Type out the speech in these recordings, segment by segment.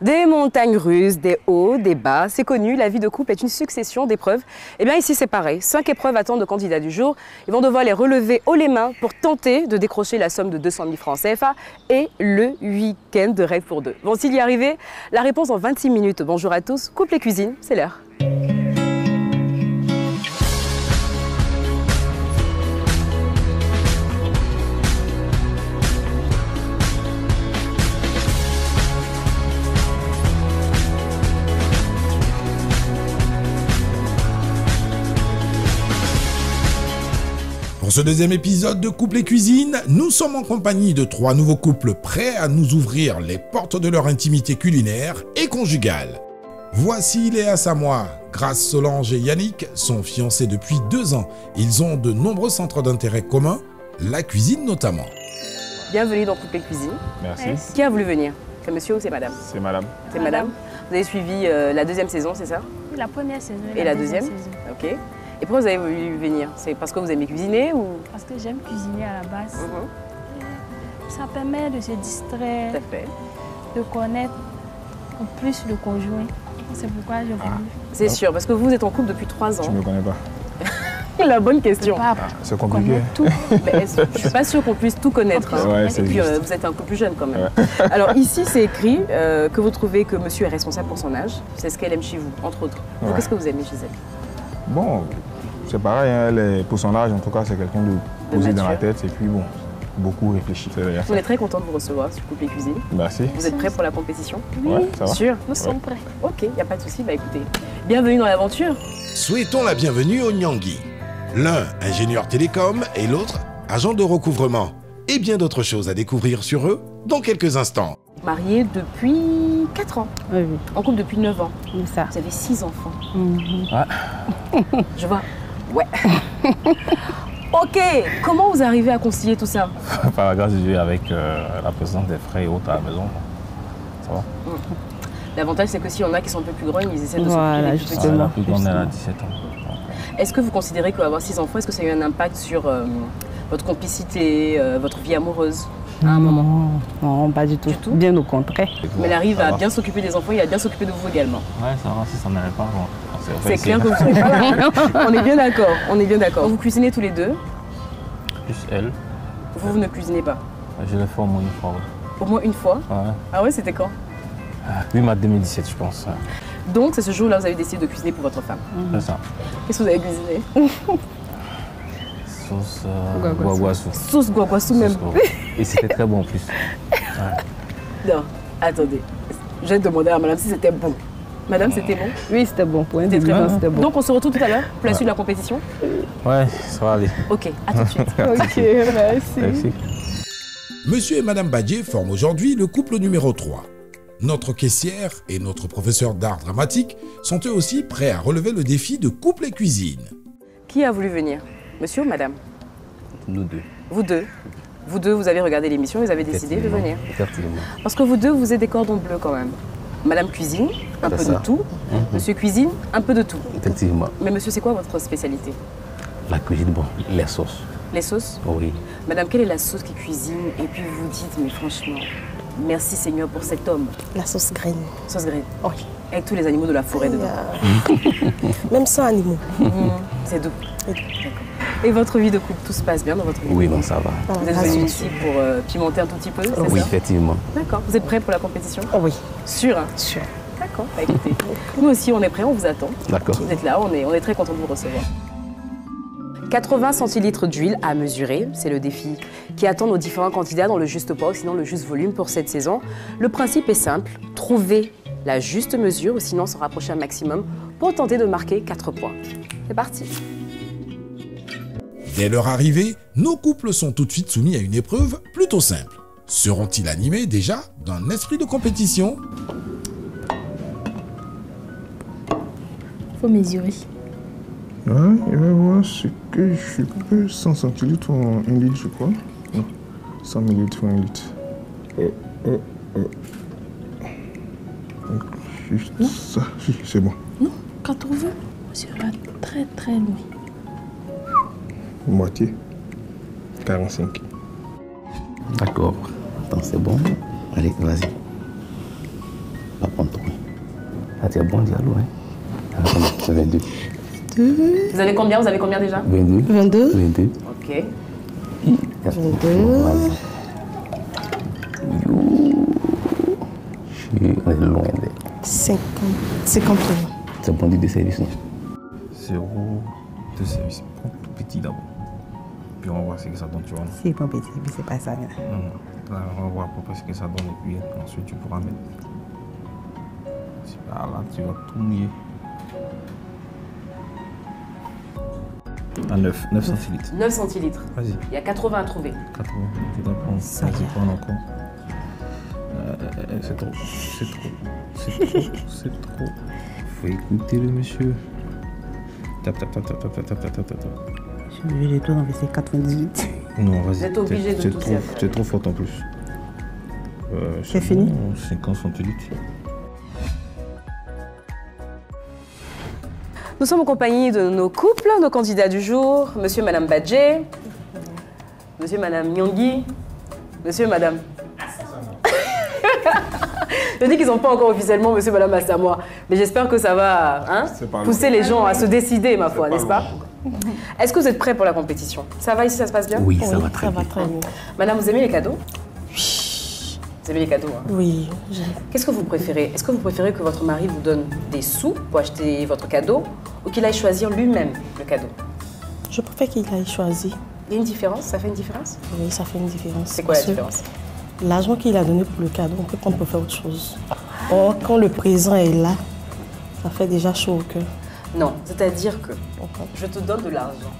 Des montagnes russes, des hauts, des bas, c'est connu, la vie de couple est une succession d'épreuves. Et bien ici c'est pareil, 5 épreuves attendent nos candidats du jour. Ils vont devoir les relever haut les mains pour tenter de décrocher la somme de 200 000 francs CFA et le week-end de rêve pour deux. Vont-ils y arriver? La réponse en 26 minutes. Bonjour à tous, couple et cuisine, c'est l'heure. Pour ce deuxième épisode de Couple et Cuisine, nous sommes en compagnie de 3 nouveaux couples prêts à nous ouvrir les portes de leur intimité culinaire et conjugale. Voici Léa Samoa, Grace Solange et Yannick sont fiancés depuis 2 ans. Ils ont de nombreux centres d'intérêt communs, la cuisine notamment. Bienvenue dans Couple et Cuisine. Merci. Qui a voulu venir? C'est monsieur ou c'est madame? C'est madame. C'est madame. Vous avez suivi la deuxième saison, c'est ça? La première saison Et la deuxième saison. Ok. Et pourquoi vous avez voulu venir? C'est parce que vous aimez cuisiner ou? Parce que j'aime cuisiner à la base. Ça permet de se distraire, Tout à fait. de connaître en plus le conjoint. C'est pourquoi je voulu. C'est sûr, parce que vous êtes en couple depuis 3 ans. Tu ne me connais pas. La bonne question. C'est compliqué. Connaître tout. Mais je ne suis pas sûre qu'on puisse tout connaître. Hein. Ouais, Et c'est puis juste. vous êtes un peu plus jeune quand même. Ouais. Alors ici, c'est écrit que vous trouvez que monsieur est responsable pour son âge. C'est ce qu'elle aime chez vous, entre autres. Vous, Ouais. qu'est-ce que vous aimez chez elle? Bon, c'est pareil, hein, elle est, pour son âge, en tout cas, c'est quelqu'un de posé dans la mature. tête et puis bon, beaucoup réfléchi. C'est déjà ça. On est très content de vous recevoir sur Couple et Cuisine. Merci. Vous êtes prêts pour la compétition? Oui, Ouais, ça va. Sûr? nous sommes prêts. Ok, il n'y a pas de souci. Bah écoutez, bienvenue dans l'aventure. Souhaitons la bienvenue aux Nyangui. L'un ingénieur télécom et l'autre agent de recouvrement. Et bien d'autres choses à découvrir sur eux dans quelques instants. Mariée depuis 4 ans. Oui, En couple depuis 9 ans. oui, ça. Vous avez 6 enfants. Mhm. Je vois. Ouais. Ok, comment vous arrivez à concilier tout ça? Par la grâce de Dieu, avec la présence des frères et autres à la maison, ça va. L'avantage, c'est que s'il y en a qui sont un peu plus grands, ils essaient de Voilà, s'occuper des plus justement. petits. La plus grande, elle a 17 ans. Est-ce que vous considérez qu'avoir 6 enfants, est-ce que ça a eu un impact sur votre complicité, votre vie amoureuse à un moment? Non, pas du tout. Du tout? Bien au contraire. Mais elle arrive Ça à va. bien s'occuper des enfants et à bien s'occuper de vous également. Ouais, ça va, si ça n'allait pas, bon. C'est clair que vous ne serez pas là. On est bien d'accord, on est bien d'accord. Vous cuisinez tous les deux, Plus elle, vous ne cuisinez pas. je l'ai fait au moins une fois. Ouais. Au moins une fois. Ouais. Ah ouais, c'était quand? 8 mars 2017, je pense. Ouais. Donc c'est ce jour-là que vous avez décidé de cuisiner pour votre femme. C'est ça. Qu'est-ce que vous avez cuisiné? Sauce Guaguassou. guaguassou. Sauce guaguassou même. Sauce guaguassou. Et c'était très bon en plus. Non, attendez. Je vais demander à madame si c'était bon. Madame, c'était bon? Oui, c'était bon. Pour un C'était début, très bon. c'était bon. Donc on se retrouve tout à l'heure pour la suite de la compétition. Ouais, ça va aller. Ok, à tout de suite. Ok, merci. Merci. Monsieur et Madame Badier forment aujourd'hui le couple numéro 3. Notre caissière et notre professeur d'art dramatique sont eux aussi prêts à relever le défi de couple et cuisine. Qui a voulu venir? Monsieur ou madame? Nous deux. Vous deux. Vous deux, vous avez regardé l'émission, vous avez décidé de venir. Effectivement. Parce que vous deux, vous êtes des cordons bleus quand même. Madame cuisine, un C'est peu ça. de tout. Monsieur cuisine, un peu de tout. Effectivement. Mais monsieur, c'est quoi votre spécialité? La cuisine, bon, les sauces. Les sauces? Oui. Madame, quelle est la sauce qui cuisine? Et puis vous dites, mais franchement, merci Seigneur pour cet homme. La sauce graine. Sauce graine. Oui. Avec tous les animaux de la forêt dedans. Même sans animaux. C'est doux. D'accord. Et votre vie de couple, tout se passe bien dans votre vie? Oui, bon, ça va. Vous êtes venu ici pour pimenter un tout petit peu, c'est Oui, ça? effectivement. D'accord. Vous êtes prêts pour la compétition? Oh oui, Sûr, hein? sûr. D'accord. Bah, écoutez, nous aussi, on est prêts, on vous attend. D'accord. Vous êtes là, on est très content de vous recevoir. 80 centilitres d'huile à mesurer, c'est le défi qui attend nos différents candidats dans le juste poids, ou sinon le juste volume pour cette saison. Le principe est simple, trouver la juste mesure, ou sinon s'en rapprocher un maximum pour tenter de marquer 4 points. C'est parti. Dès leur arrivée, nos couples sont tout de suite soumis à une épreuve plutôt simple. Seront-ils animés déjà d'un esprit de compétition? Faut mesurer. Ouais, il va voir ce que je peux 100 centilitres en 1 litre, je crois. Non, 100 millilitres en 1 litre. Juste ça, si, c'est bon. Non, 80. C'est très très loin. Moitié. 45. D'accord. Attends, c'est bon. Allez, vas-y. Pas prendre trop. Ça tient bon dialogue, hein. C'est 22. Vous avez combien déjà? 22. 22. 22. Ok. 22. On est loin de 50. 51. c'est bon de service. 0 de service. Prends tout petit d'abord. Puis on va voir ce que ça donne, tu vois. C'est pas petit, mais c'est pas ça. Là, on va voir à peu près ce que ça donne et puis ensuite tu pourras mettre. Super, là, tu vas tout mouiller. À 9 centilitres. 9 centilitres. Vas-y. Il y a 80 à trouver. 80. Tu dois prendre. Vas-y, prends encore. C'est trop. Faut écouter le monsieur. Tap. Je vais les tourner, c'est 98. Non, vas-y. Vous êtes obligé de tousser après. Tu es trop forte en plus. C'est fini? Bon, 50 centilitres. Nous sommes en compagnie de nos couples, nos candidats du jour, monsieur et madame Badje, monsieur et madame Nyongui, monsieur et madame... Je dis qu'ils ne sont pas encore officiellement monsieur et madame Assamoah, mais j'espère que ça va pousser les gens à se décider, ma foi, n'est-ce pas? Est-ce que vous êtes prêts pour la compétition? Ça va ici, ça se passe bien? Oui, ça va très bien. Madame, vous aimez les cadeaux? Vous aimez les cadeaux, hein? Oui. Qu'est-ce que vous préférez? Est-ce que vous préférez que votre mari vous donne des sous pour acheter votre cadeau ou qu'il aille choisir lui-même le cadeau? Je préfère qu'il aille choisir. Il y a une différence? Ça fait une différence? Oui, ça fait une différence. C'est quoi la Parce que différence? L'argent qu'il a donné pour le cadeau, on peut prendre pour faire autre chose. Or, quand le présent est là, ça fait déjà chaud au cœur. Non, c'est-à-dire que je te donne de l'argent.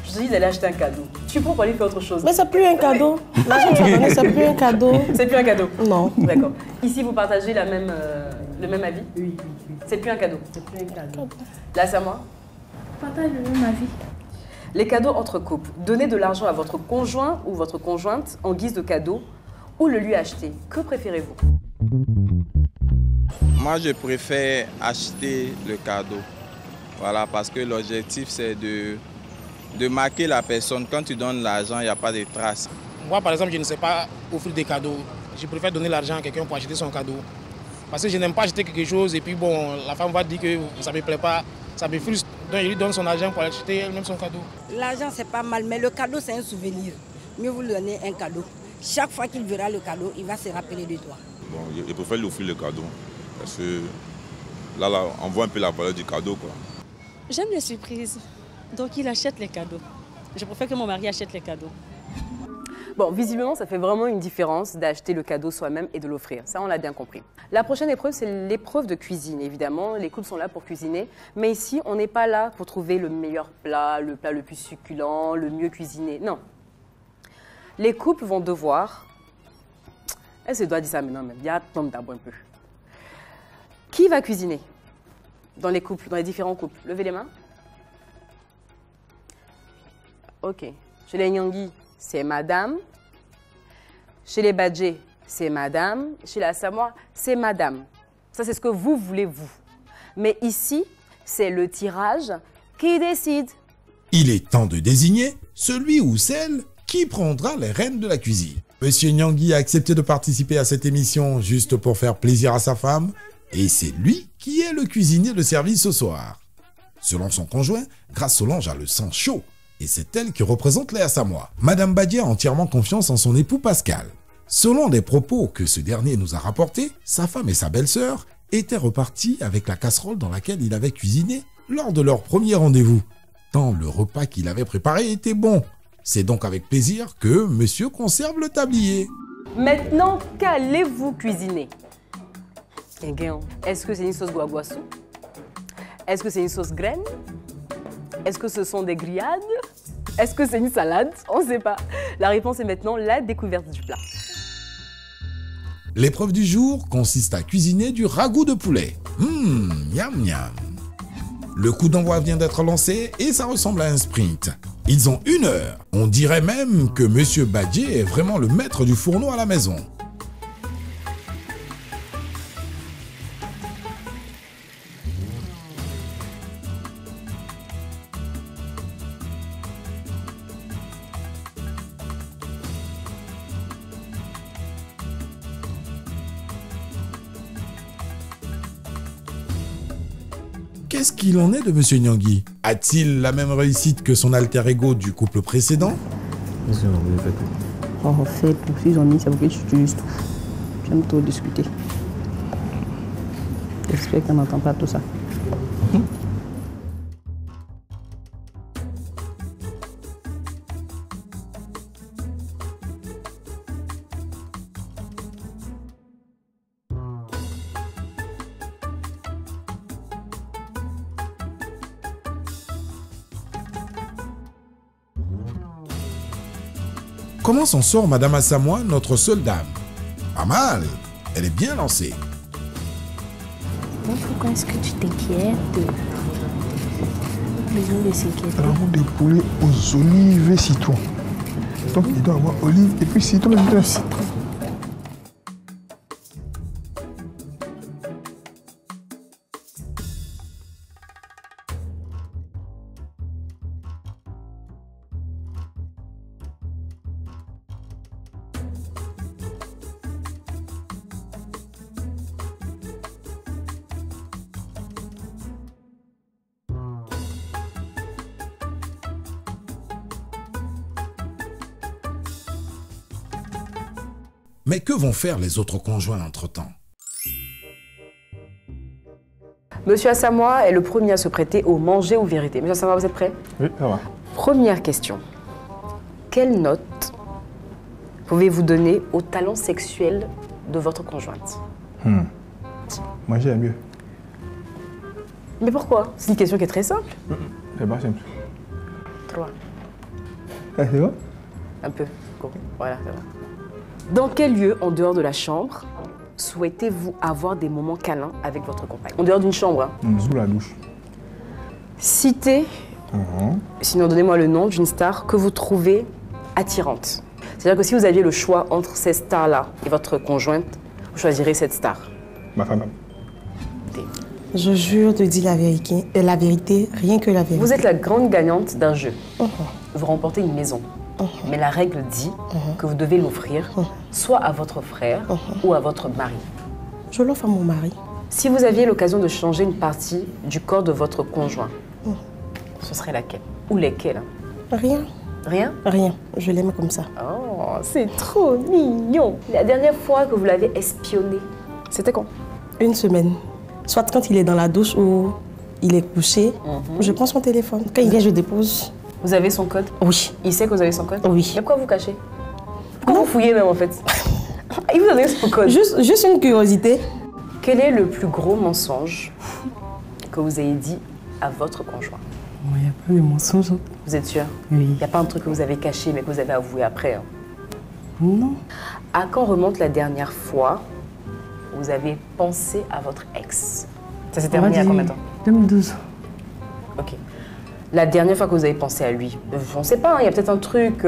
Je te dis d'aller acheter un cadeau. Tu prends pour aller faire autre chose. Mais c'est plus un cadeau. L'argent que tu as donné, c'est plus un cadeau. C'est plus un cadeau? Non. D'accord. Ici, vous partagez le même avis? Oui. C'est plus un cadeau? C'est plus un cadeau. Là, c'est à moi? Partage le même avis. Les cadeaux entre couples. Donner de l'argent à votre conjoint ou votre conjointe en guise de cadeau ou le lui acheter. Que préférez-vous? Moi, je préfère acheter le cadeau. Voilà, parce que l'objectif, c'est de marquer la personne. Quand tu donnes l'argent, il n'y a pas de traces. Moi, par exemple, je ne sais pas offrir des cadeaux. Je préfère donner l'argent à quelqu'un pour acheter son cadeau. Parce que je n'aime pas acheter quelque chose et puis bon, la femme va dire que ça ne me plaît pas, ça me frustre. Donc, je lui donne son argent pour acheter elle-même son cadeau. L'argent, c'est pas mal, mais le cadeau, c'est un souvenir. Mieux vous donner un cadeau. Chaque fois qu'il verra le cadeau, il va se rappeler de toi. Bon, je préfère lui offrir le cadeau. Parce que là, on voit un peu la valeur du cadeau, quoi. J'aime les surprises, donc il achète les cadeaux. Je préfère que mon mari achète les cadeaux. Bon, visiblement, ça fait vraiment une différence d'acheter le cadeau soi-même et de l'offrir. Ça, on l'a bien compris. La prochaine épreuve, c'est l'épreuve de cuisine, évidemment. Les couples sont là pour cuisiner. Mais ici, on n'est pas là pour trouver le meilleur plat le plus succulent, le mieux cuisiné. Non. Les couples vont devoir... Est-ce que je dois dire ça maintenant même? Il y a d'abord un peu. Qui va cuisiner dans les couples, dans les différents couples? Levez les mains. Ok. Chez les Nyongui, c'est madame. Chez les Badje, c'est madame. Chez la Assamoah, c'est madame. Ça, c'est ce que vous voulez, vous. Mais ici, c'est le tirage qui décide. Il est temps de désigner celui ou celle qui prendra les rênes de la cuisine. Monsieur Nyongui a accepté de participer à cette émission juste pour faire plaisir à sa femme. Et c'est lui qui est le cuisinier de service ce soir. Selon son conjoint, Grace Solange a le sang chaud. Et c'est elle qui représente les Assamoah. Madame Badje a entièrement confiance en son époux Pascal. Selon des propos que ce dernier nous a rapportés, sa femme et sa belle-sœur étaient repartis avec la casserole dans laquelle il avait cuisiné lors de leur premier rendez-vous. Tant le repas qu'il avait préparé était bon. C'est donc avec plaisir que monsieur conserve le tablier. Maintenant, qu'allez-vous cuisiner? Est-ce que c'est une sauce guaguassou? Est-ce que c'est une sauce graine? Est-ce que ce sont des grillades? Est-ce que c'est une salade? On ne sait pas. La réponse est maintenant la découverte du plat. L'épreuve du jour consiste à cuisiner du ragoût de poulet. Miam miam. Le coup d'envoi vient d'être lancé et ça ressemble à un sprint. Ils ont 1 heure. On dirait même que monsieur Badje est vraiment le maître du fourneau à la maison. qu'est-ce qu'il en est de Monsieur Nyangui? A-t-il la même réussite que son alter ego du couple précédent? En fait, pour 6 amis, ça veut dire que tu utilises tout. J'aime trop discuter. J'espère qu'on n'entend pas tout ça. Comment s'en sort Madame Assamoah, notre seule dame? Pas mal, elle est bien lancée. Pourquoi est-ce que tu t'inquiètes? Besoin de s'inquiéter. Alors, des poulets aux olives et citron. Donc, il doit avoir olive et puis citron. Mais que vont faire les autres conjoints entre-temps? Monsieur Assamoah est le premier à se prêter au manger ou vérité. Monsieur Assamoah, vous êtes prêt? Oui, ça va. Première question. Quelle note pouvez-vous donner au talent sexuel de votre conjointe? Manger est mieux. Mais pourquoi? C'est une question qui est très simple. C'est pas simple. 3. Ah, c'est bon? Un peu. Bon, voilà, c'est bon. Dans quel lieu, en dehors de la chambre, souhaitez-vous avoir des moments câlins avec votre compagne? En dehors d'une chambre, hein. Sous la douche. Citez, sinon donnez-moi le nom d'une star que vous trouvez attirante. C'est-à-dire que si vous aviez le choix entre ces stars-là et votre conjointe, vous choisirez cette star. Ma femme. Je jure de dire la vérité, rien que la vérité. Vous êtes la grande gagnante d'un jeu. Vous remportez une maison. Mais la règle dit que vous devez l'offrir soit à votre frère ou à votre mari. Je l'offre à mon mari. Si vous aviez l'occasion de changer une partie du corps de votre conjoint, ce serait laquelle? Ou lesquelles? Rien. Rien? Rien. Je l'aime comme ça. Oh, c'est trop mignon. La dernière fois que vous l'avez espionné, c'était quand? Une semaine. Soit quand il est dans la douche ou il est couché, je prends son téléphone. Quand il vient, je dépose. Vous avez son code? Oui. Il sait que vous avez son code? Oui. Mais pourquoi vous cachez? Pourquoi vous fouillez même en fait? Il vous a donné son code. Juste une curiosité. Quel est le plus gros mensonge que vous ayez dit à votre conjoint? Il n'y a pas de mensonge. Vous êtes sûr? Oui. Il n'y a pas un truc que vous avez caché mais que vous avez avoué après? Hein? Non. À quand remonte la dernière fois où vous avez pensé à votre ex? Ça s'est terminé à combien de temps? 2012. Ok. La dernière fois que vous avez pensé à lui, on ne sait pas, il y a peut-être un truc,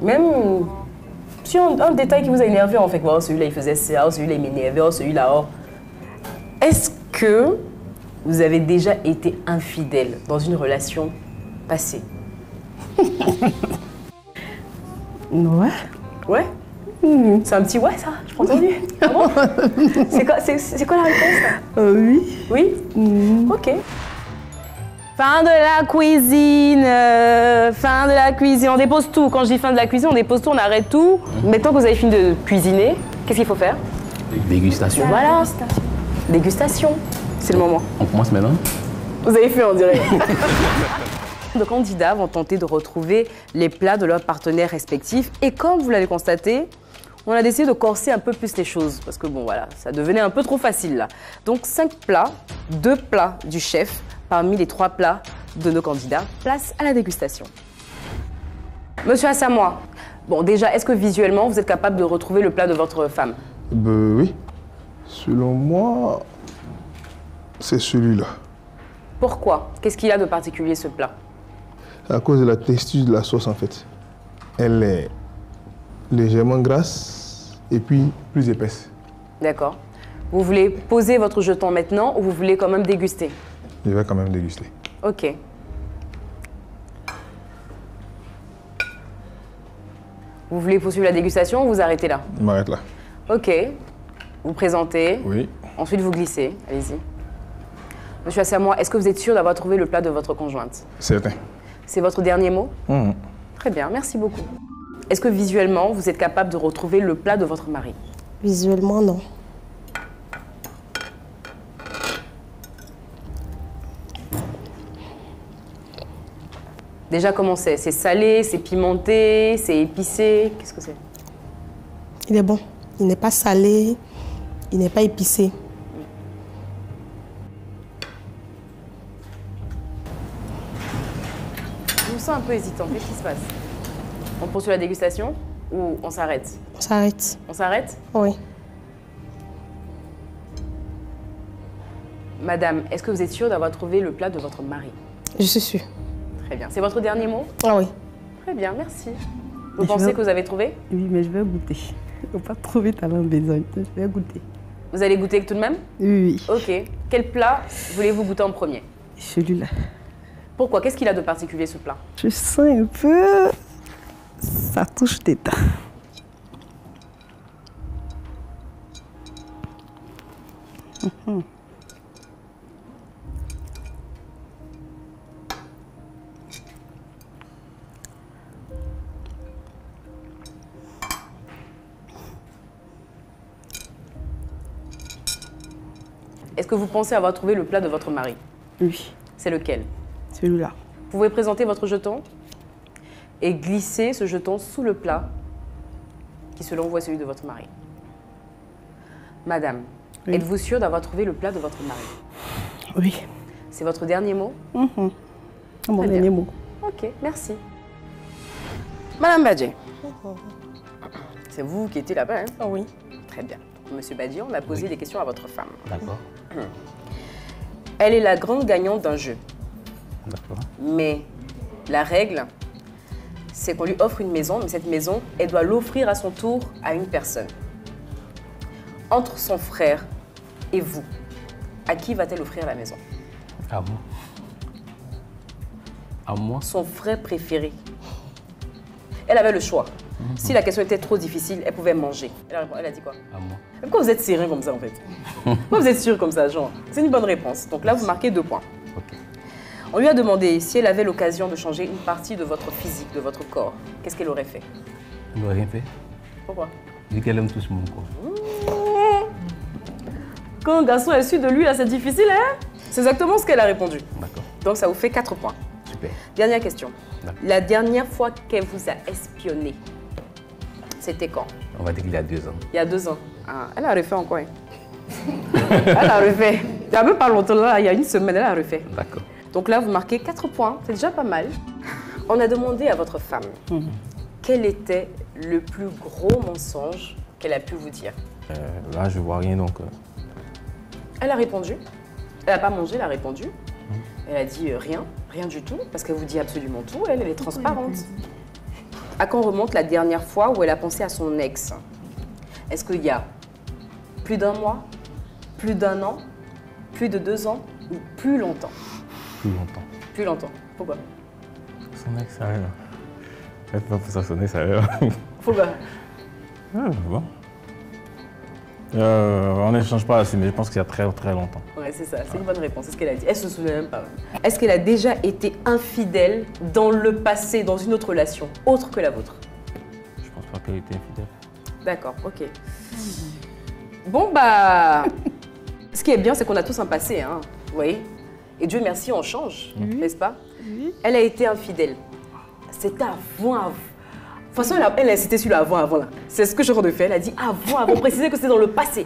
même si un détail qui vous a énervé, en fait, oh, celui-là il faisait ça, oh, celui-là il m'énervait, oh, celui-là, oh. Est-ce que vous avez déjà été infidèle dans une relation passée? Ouais. Ouais? C'est un petit ouais ça, je prends entendu. Ah bon? C'est quoi la réponse là? Oui. Oui? Ok. Fin de la cuisine, fin de la cuisine. On dépose tout. Quand je dis fin de la cuisine, on dépose tout, on arrête tout. Maintenant que vous avez fini de cuisiner, qu'est-ce qu'il faut faire? Dégustation. Voilà. Dégustation. C'est le moment. On commence maintenant? Vous avez fait, on dirait. Nos candidats vont tenter de retrouver les plats de leurs partenaires respectifs. Et comme vous l'avez constaté, on a décidé de corser un peu plus les choses. Parce que bon, voilà, ça devenait un peu trop facile là. Donc 5 plats, 2 plats du chef parmi les 3 plats de nos candidats. Place à la dégustation. Monsieur Assamoah, bon déjà, est-ce que visuellement, vous êtes capable de retrouver le plat de votre femme? Oui. Selon moi, c'est celui-là. Pourquoi? Qu'est-ce qu'il a de particulier ce plat? À cause de la texture de la sauce en fait. Elle est légèrement grasse et puis plus épaisse. D'accord. Vous voulez poser votre jeton maintenant ou vous voulez quand même déguster? Je vais quand même déguster. Ok. Vous voulez poursuivre la dégustation ou vous arrêtez là? Je m'arrête là. Ok. Vous présentez. Oui. Ensuite, vous glissez. Allez-y. Monsieur Assamoah, est-ce que vous êtes sûr d'avoir trouvé le plat de votre conjointe? Certain. C'est votre dernier mot? Très bien, merci beaucoup. Est-ce que visuellement, vous êtes capable de retrouver le plat de votre mari? Visuellement, non. Déjà, comment c'est? C'est salé, c'est pimenté, c'est épicé? Qu'est-ce que c'est? Il est bon. Il n'est pas salé, il n'est pas épicé. Je me sens un peu hésitant. Qu'est-ce qui se passe? On poursuit la dégustation ou on s'arrête? On s'arrête. On s'arrête? Oui. Madame, est-ce que vous êtes sûre d'avoir trouvé le plat de votre mari? Je suis sûre. Très bien. C'est votre dernier mot? Ah oui. Très bien, merci. Vous pensez que vous avez trouvé? Oui, mais je vais goûter. Il ne faut pas trop vite avoir besoin. Je vais goûter. Vous allez goûter tout de même? Oui. Ok. Quel plat voulez-vous goûter en premier? Celui-là. Pourquoi? Qu'est-ce qu'il a de particulier ce plat? Je sens un peu... Ça touche tes dents. Est-ce que vous pensez avoir trouvé le plat de votre mari? Oui. C'est lequel? Celui-là. Vous pouvez présenter votre jeton et glisser ce jeton sous le plat qui, selon vous, est celui de votre mari. Madame, oui. Êtes-vous sûre d'avoir trouvé le plat de votre mari? Oui. C'est votre dernier mot? Mon dernier mot. Ok, merci. Madame Badji, c'est vous qui étiez là-bas, hein? Oui. Très bien. Monsieur Badji, on a posé des questions à votre femme. D'accord. Elle est la grande gagnante d'un jeu. D'accord. Mais la règle, c'est qu'on lui offre une maison, mais cette maison, elle doit l'offrir à son tour à une personne. Entre son frère et vous, à qui va-t-elle offrir la maison? À moi. À moi? Son frère préféré. Elle avait le choix. Si la question était trop difficile, elle pouvait manger. Elle a dit quoi? À moi. Pourquoi vous êtes serein comme ça en fait? Pourquoi vous êtes sûr comme ça, genre? C'est une bonne réponse. Donc là, vous marquez 2 points. Ok. On lui a demandé si elle avait l'occasion de changer une partie de votre physique, de votre corps. Qu'est-ce qu'elle aurait fait? Elle n'aurait rien fait. Pourquoi? Vu qu'elle aime tous mon corps. Quand un garçon est sûr de lui, là, c'est difficile, hein? C'est exactement ce qu'elle a répondu. D'accord. Donc ça vous fait 4 points. Super. Dernière question. La dernière fois qu'elle vous a espionné, c'était quand? On va dire qu'il y a 2 ans. Il y a 2 ans. Ah, elle a refait encore. Hein. Elle a refait. Il n'y a même pas longtemps, là, il y a une semaine, elle a refait. D'accord. Donc là, vous marquez 4 points. C'est déjà pas mal. On a demandé à votre femme quel était le plus gros mensonge qu'elle a pu vous dire. Là, je vois rien donc. Elle a répondu. Elle n'a pas mangé, elle a répondu. Elle a dit rien, rien du tout, parce qu'elle vous dit absolument tout. Elle est transparente. À quand remonte la dernière fois où elle a pensé à son ex? Est-ce qu'il y a plus d'1 mois, plus d'1 an, plus de 2 ans ou plus longtemps? Plus longtemps. Plus longtemps. Pourquoi? Son ex, ça rien. Elle peut pas pour ça sonner, ça rien. Pourquoi? Ah, bon. On n'échange pas là-dessus, mais je pense qu'il y a très très longtemps. Ouais, c'est ça, c'est une bonne réponse, c'est ce qu'elle a dit. Elle se souvient même pas. Est-ce qu'elle a déjà été infidèle dans le passé, dans une autre relation, autre que la vôtre? Je pense pas qu'elle était infidèle. D'accord, ok. Bon, bah... ce qui est bien, c'est qu'on a tous un passé, hein, vous voyez? Et Dieu merci, on change, n'est-ce pas? Oui. Elle a été infidèle. C'était avant. De toute façon, elle a insisté sur le avant, là. C'est ce que je refais. Elle a dit avant, préciser que c'était dans le passé.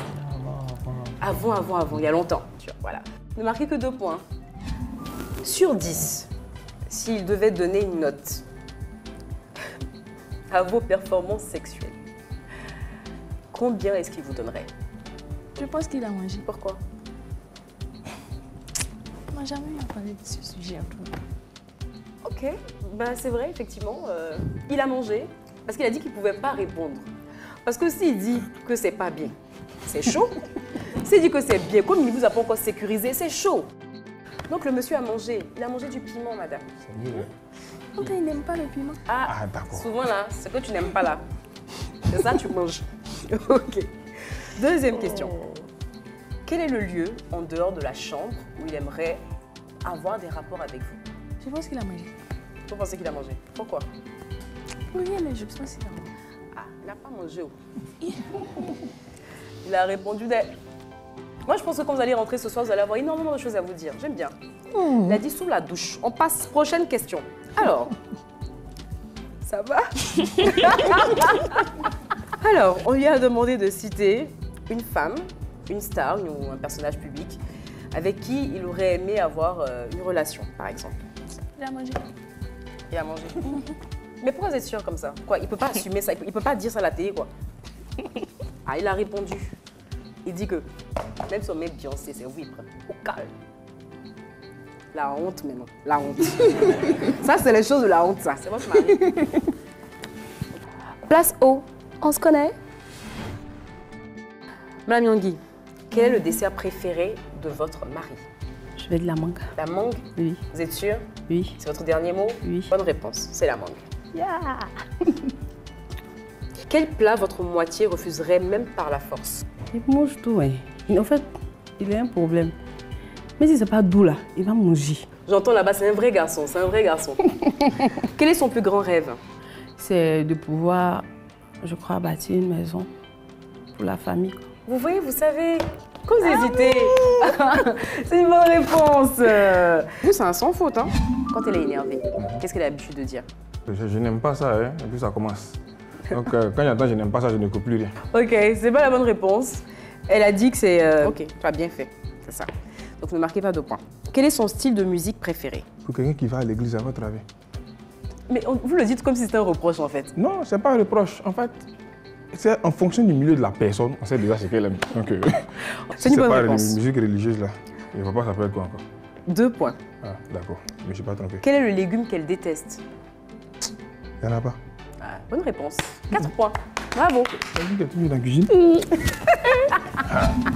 Avant, il y a longtemps. Tu vois, voilà. Ne marquez que 2 points. Sur 10, s'il devait donner une note à vos performances sexuelles, combien est-ce qu'il vous donnerait? Je pense qu'il a mangé. Pourquoi? On n'a jamais parlé de ce sujet. Ok, bah, c'est vrai, effectivement. Il a mangé parce qu'il a dit qu'il ne pouvait pas répondre. Parce que s'il dit que c'est pas bien, c'est chaud. S'il dit que c'est bien, comme il ne vous a pas encore sécurisé, c'est chaud. Donc le monsieur a mangé. Il a mangé du piment, madame. C'est mieux, Donc il n'aime pas le piment. Ah, d'accord. Souvent là, ce que tu n'aimes pas là. C'est ça, tu manges. Ok. Deuxième question. Quel est le lieu en dehors de la chambre où il aimerait avoir des rapports avec vous? Je pense qu'il a mangé. Vous pensez qu'il a mangé? Pourquoi? Oui, mais je pense qu'il a mangé. Ah, il n'a pas mangé. Il a répondu des... Moi, je pense que quand vous allez rentrer ce soir, vous allez avoir énormément de choses à vous dire. J'aime bien. Il a dit sous la douche. On passe, prochaine question. Alors, ça va? Alors, on lui a demandé de citer une femme, une star ou un personnage public avec qui il aurait aimé avoir une relation, par exemple. Il a mangé. Il a mangé. Mais pourquoi vous êtes sûr comme ça? Quoi, il peut pas assumer ça, il peut pas dire ça à la télé, quoi. Ah, il a répondu. Il dit que même son mec Beyoncé, c'est oui, au calme. La honte maintenant, la honte. Ça, c'est les choses de la honte, ça. C'est votre mari. Place O, on se connaît? Madame Yongui, quel est le dessert préféré de votre mari? Je vais de la mangue. La mangue? Oui. Vous êtes sûr? Oui. C'est votre dernier mot? Oui. Bonne réponse, c'est la mangue. Yeah. Quel plat votre moitié refuserait même par la force? Il mange tout, ouais. En fait, il a un problème. Mais si c'est pas doux là, il va manger. J'entends là-bas, c'est un vrai garçon, c'est un vrai garçon. Quel est son plus grand rêve? C'est de pouvoir, je crois, bâtir une maison pour la famille. Vous voyez, vous savez, quand vous hésitez, c'est une bonne réponse. Vous, c'est un sans faute, hein. Quand elle est énervée, qu'est-ce qu'elle a l'habitude de dire? Je n'aime pas ça, hein, et puis ça commence. Donc quand j'entends je n'aime pas ça, je ne peux plus rien. Ok, c'est pas la bonne réponse. Elle a dit que c'est... Ok, tu as bien fait, c'est ça. Donc ne marquez pas de points. Quel est son style de musique préféré? Pour quelqu'un qui va à l'église, à votre avis? Mais vous le dites comme si c'était un reproche en fait. Non, c'est pas un reproche. En fait, c'est en fonction du milieu de la personne, on sait déjà ce qu'elle aime. Donc, c'est une bonne réponse. Si c'est pas une musique religieuse là, je ne vois pas ça peut être quoi encore. 2 points. Ah, d'accord, je ne suis pas trompé. Quel est le légume qu'elle déteste? Il n'y en a pas. Ah, bonne réponse. 4 points. Bravo. Tu es toujours dans la cuisine.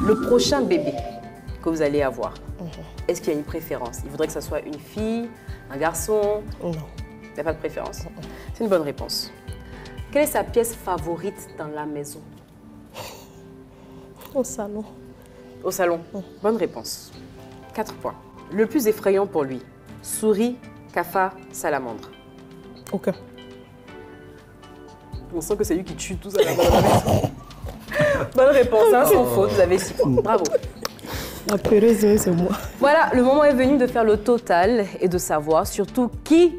Le prochain bébé que vous allez avoir, est-ce qu'il y a une préférence? Il voudrait que ce soit une fille, un garçon? Non. Il n'y a pas de préférence? C'est une bonne réponse. Quelle est sa pièce favorite dans la maison? Au salon. Au salon? Bonne réponse. 4 points. Le plus effrayant pour lui, souris, cafard, salamandre? Aucun. On sent que c'est lui qui tue tout ça là-bas. Bonne réponse, hein, sans faute, vous avez 6 points. Bravo. La peureuse, c'est moi. Voilà, le moment est venu de faire le total et de savoir surtout qui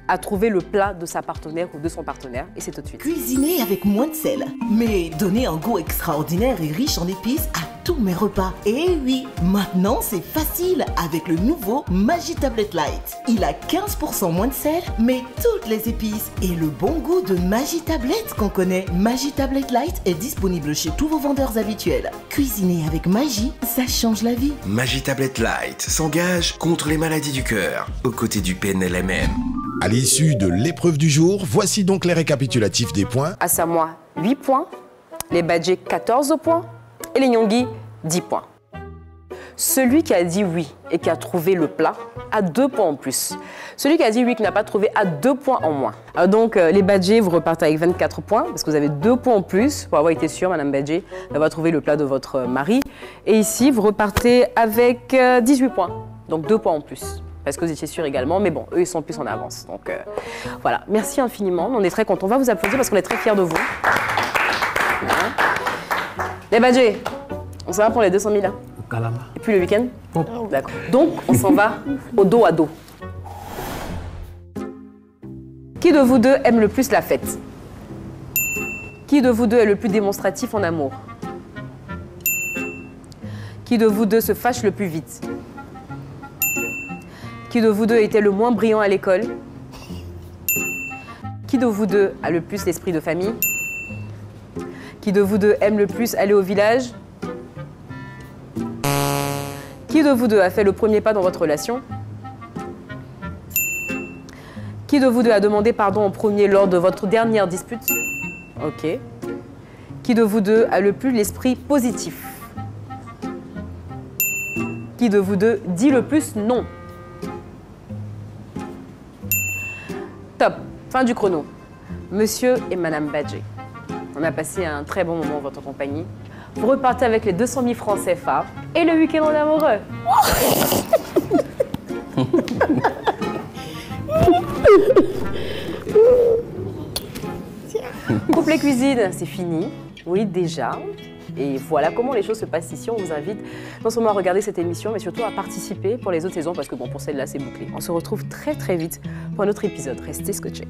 a trouvé le plat de sa partenaire ou de son partenaire. Et c'est tout de suite. Cuisiner avec moins de sel, mais donner un goût extraordinaire et riche en épices à tous mes repas. Et oui, maintenant c'est facile avec le nouveau Maggi Tablet Light. Il a 15% moins de sel, mais toutes les épices et le bon goût de Maggi Tablet qu'on connaît. Maggi Tablet Light est disponible chez tous vos vendeurs habituels. Cuisiner avec Maggi, ça change la vie. Maggi Tablet Light s'engage contre les maladies du cœur, aux côtés du PNLMM. À l'issue de l'épreuve du jour, voici donc les récapitulatifs des points. À Samoa, 8 points. Les Badjé, 14 points. Et les Nyongui, 10 points. Celui qui a dit oui et qui a trouvé le plat a 2 points en plus. Celui qui a dit oui et qui n'a pas trouvé a 2 points en moins. Alors donc, les Badjé, vous repartez avec 24 points parce que vous avez 2 points en plus pour avoir été sûr, Madame Badjé, d'avoir trouvé le plat de votre mari. Et ici, vous repartez avec 18 points. Donc 2 points en plus. Parce que vous étiez sûrs également, mais bon, eux, ils sont plus en avance. Donc voilà, merci infiniment. On est très contents. On va vous applaudir parce qu'on est très fiers de vous. Voilà. Les Badjé, on s'en va pour les 200 000 là. Et puis le week-end? D'accord. Donc, on s'en va au dos à dos. Qui de vous deux aime le plus la fête? Qui de vous deux est le plus démonstratif en amour? Qui de vous deux se fâche le plus vite? Qui de vous deux était le moins brillant à l'école? Qui de vous deux a le plus l'esprit de famille? Qui de vous deux aime le plus aller au village? Qui de vous deux a fait le premier pas dans votre relation? Qui de vous deux a demandé pardon en premier lors de votre dernière dispute? Ok. Qui de vous deux a le plus l'esprit positif? Qui de vous deux dit le plus non? Top, fin du chrono. Monsieur et Madame Badjé, on a passé un très bon moment en votre compagnie. vous repartez avec les 200 000 francs CFA et le week-end en amoureux. Couple et cuisine, c'est fini. Oui, déjà. Et voilà comment les choses se passent ici. On vous invite non seulement à regarder cette émission, mais surtout à participer pour les autres saisons, parce que bon, pour celle-là, c'est bouclé. On se retrouve très très vite pour un autre épisode. Restez scotchés.